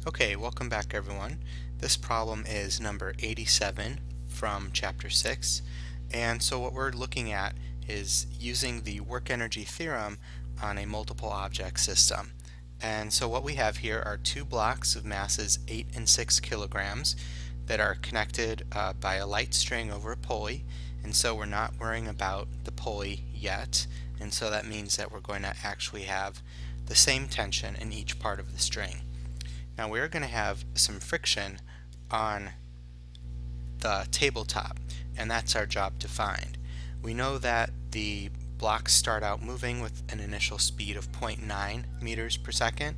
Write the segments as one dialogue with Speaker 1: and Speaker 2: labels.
Speaker 1: Okay, welcome back everyone. This problem is number 87 from chapter 6. And so what we're looking at is using the work energy theorem on a multiple object system. And so what we have here are two blocks of masses 8 and 6 kilograms that are connected by a light string over a pulley. And so we're not worrying about the pulley yet. And so that means that we're going to actually have the same tension in each part of the string. Now we're going to have some friction on the tabletop, and that's our job to find. We know that the blocks start out moving with an initial speed of 0.9 meters per second,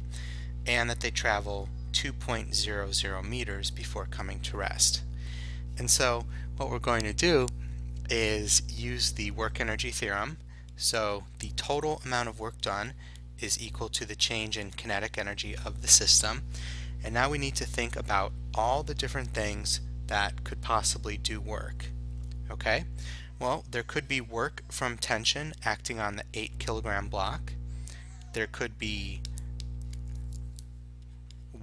Speaker 1: and that they travel 2.00 meters before coming to rest. And so what we're going to do is use the work energy theorem. So the total amount of work done is equal to the change in kinetic energy of the system. And now we need to think about all the different things that could possibly do work. Okay? Well, there could be work from tension acting on the 8 kilogram block. There could be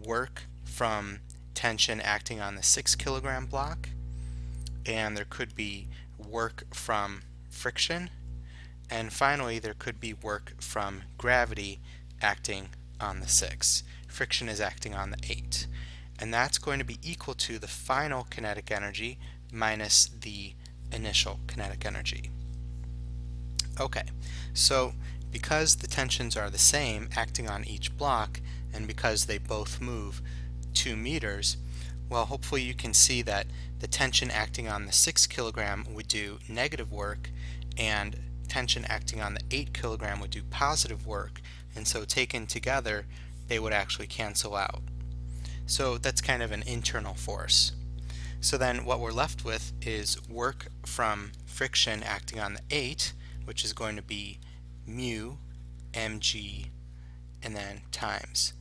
Speaker 1: work from tension acting on the 6 kilogram block. And there could be work from friction. And finally, there could be work from gravity acting on the 6. Friction is acting on the 8. And that's going to be equal to the final kinetic energy minus the initial kinetic energy. Okay, so because the tensions are the same acting on each block, and because they both move 2 meters, well, hopefully you can see that the tension acting on the 6 kilogram would do negative work, and tension acting on the 8 kilogram would do positive work, and so taken together they would actually cancel out. So that's kind of an internal force. So then what we're left with is work from friction acting on the 8, which is going to be mu mg and then times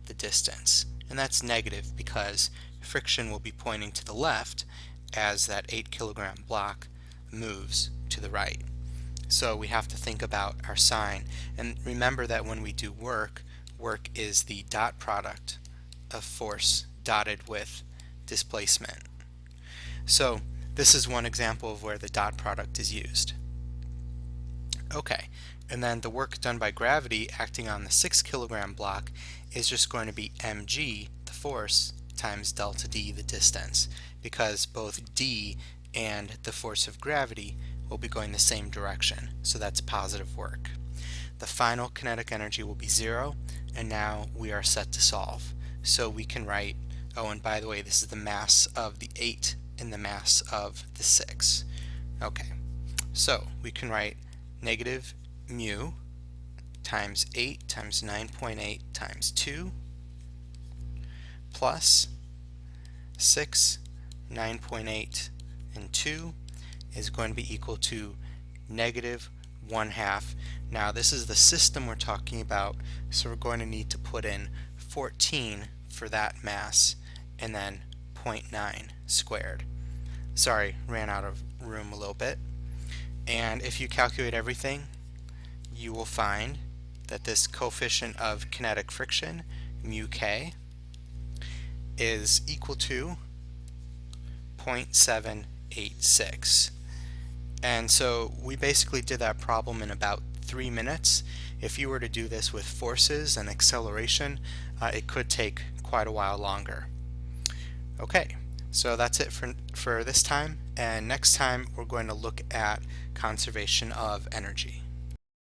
Speaker 1: the distance. And that's negative because friction will be pointing to the left as that 8 kilogram block moves to the right. So we have to think about our sign, and remember that when we do work, work is the dot product of force dotted with displacement. So this is one example of where the dot product is used. Okay, and then the work done by gravity acting on the 6 kilogram block is just going to be mg, the force, times delta d, the distance, because both d and the force of gravity will be going the same direction, so that's positive work. The final kinetic energy will be 0, and now we are set to solve. So we can write, oh, and by the way, this is the mass of the 8 and the mass of the 6. Okay, so we can write negative mu times 8 times 9.8 times 2 plus 6, 9.8, and 2 is going to be equal to negative 1/2. Now this is the system we're talking about, so we're going to need to put in 14 for that mass and then 0.9 squared. Sorry, ran out of room a little bit. And if you calculate everything, you will find that this coefficient of kinetic friction, mu k, is equal to 0.786. And so we basically did that problem in about 3 minutes. If you were to do this with forces and acceleration, it could take quite a while longer. Okay, so that's it for this time, and next time we're going to look at conservation of energy.